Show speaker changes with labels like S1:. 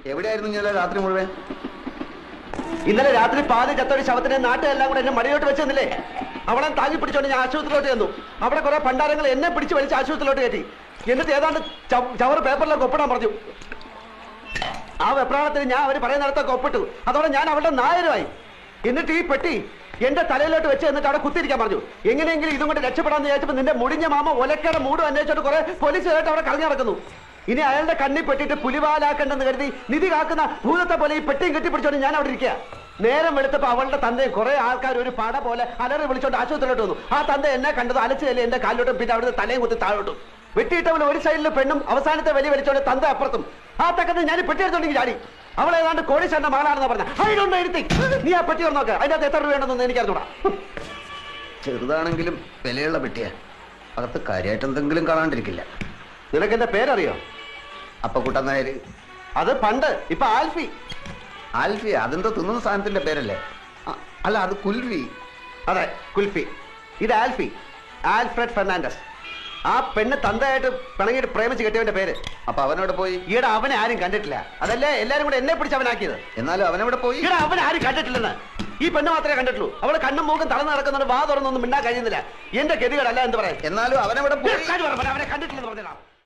S1: എവിടെയായിരുന്നു ഇന്നലെ രാത്രി മുഴുവൻ?
S2: ഇന്നലെ രാത്രി പാതി ചത്തൊരു ശവത്തിനെ നാട്ടുകാരെല്ലാം കൂടെ എന്നെ മടിയോട്ട് വെച്ചെന്നില്ലേ? അവളെ താങ്ങി പിടിച്ചോണ്ട് ഞാൻ ആശുപത്രിയിലോട്ട് ചെന്നു. അവിടെ കുറെ പണ്ടാരങ്ങൾ എന്നെ പിടിച്ച് വലിച്ച് ആശുപത്രിയിലോട്ട് കയറ്റി. എന്നിട്ട് ഏതാണ്ട് ചവറ് പേപ്പറിലൊക്കെ ഒപ്പിടാൻ പറഞ്ഞു. ആ വെപ്രാളത്തിന് ഞാൻ അവർ പറയുന്നിടത്തൊക്കെ ഒപ്പിട്ടു. അതോടെ ഞാൻ അവളുടെ നായരുമായി. എന്നിട്ട് ഈ പെട്ടി എന്റെ തലയിലോട്ട് വെച്ച് എന്നിട്ട് അവിടെ കുത്തിരിക്കാൻ പറഞ്ഞു. എങ്ങനെയെങ്കിലും ഇതും കൊണ്ട് രക്ഷപ്പെടാന്ന് വിചാരിച്ചപ്പോൾ നിന്റെ മുടിഞ്ഞ മാമ ഒലക്കയുടെ മൂടും അന്വേഷിച്ചിട്ട് കുറെ പോലീസുകാരായിട്ട് അവിടെ കളഞ്ഞു നടക്കുന്നു. ഇനി അയാളുടെ കണ്ണി പെട്ടിട്ട് പുലിവാലാക്കണ്ടെന്ന് കരുതി നിധി കാക്കുന്ന ഭൂതത്തെ പോലെ ഈ പെട്ടിയും കെട്ടിപ്പിടിച്ചോണ്ട് ഞാൻ അവിടെ ഇരിക്കുക. നേരം വെളുത്തപ്പോ അവളുടെ തന്തയും കുറെ ആൾക്കാർ ഒരു പട പോലെ അലറി വിളിച്ചോണ്ട് ആശുപത്രിയിലോട്ട് വന്നു. ആ തന്ത എന്നെ കണ്ടത് അലച്ചുകല്ലേ എന്റെ കാലിലോട്ടും പിന്നെ അവിടുത്തെ തലയും കുത്തി താഴോട്ടും. വെട്ടിയിട്ടവൾ ഒരു സൈഡിൽ പെണ്ണും അവസാനത്തെ വലി വലിച്ചോണ്ട് തന്ത അപ്പുറത്തും. ആ തക്കത്ത് ഞാൻ പെട്ടി എടുത്തോണ്ടെങ്കിൽ ചാടി. അവൾ ഏതാണ്ട് കോടീശ്വരന്റെ മകളാണെന്ന് പറഞ്ഞ അതിനൊന്നും എഴുത്തി. നീ ആ പെട്ടി നോക്ക്, അതിനകത്ത് എത്ര രൂപയുണ്ടെന്ന് എനിക്കറിഞ്ഞൂടാ.
S1: ചെറുതാണെങ്കിലും വിലയുള്ള പെട്ടിയാ. അകത്ത് കാര്യമായിട്ട് എന്തെങ്കിലും കാണാണ്ടിരിക്കില്ല.
S2: നിനക്ക് എന്റെ പേരറിയോ?
S1: അപ്പക്കുട്ടൻ നായർ.
S2: അത് പണ്ട്, ഇപ്പൊ ആൽഫി.
S1: ആൽഫി അതെന്തോ തിന്നുന്ന സാധനത്തിന്റെ പേരല്ലേ? അല്ല, അത് കുൽവി.
S2: അതെ, കുൽഫി. ഇത് ആൽഫി, ആൽഫ്രഡ് ഫെർണാണ്ടസ്. ആ പെണ്ണ് തന്തയായിട്ട് പിണങ്ങിയിട്ട് പ്രേമിച്ച് കെട്ടിയവന്റെ പേര്.
S1: അപ്പൊ അവനോട് പോയി?
S2: ഈടെ അവനെ ആരും കണ്ടിട്ടില്ല. അതല്ലേ എല്ലാരും കൂടെ എന്നെ പിടിച്ച് അവനാക്കിയത്.
S1: എന്നാലും അവനവിടെ പോയി?
S2: ഈടെ അവനെ ആരും കണ്ടിട്ടില്ലെന്ന്. ഈ പെണ്ണ് മാത്രമേ കണ്ടിട്ടുള്ളൂ. അവള് കണ്ണും മൂക്കും തളർന്ന് നടക്കുന്നതുകൊണ്ട് വാ തുറന്നൊന്നും മിണ്ടാൻ കഴിയുന്നില്ല. എന്റെ ഗതികളല്ല എന്ന് പറയാം.
S1: എന്നാലും അവനവിടെ പോയി?
S2: അവനെ കണ്ടിട്ടില്ലെന്ന് പറഞ്ഞാ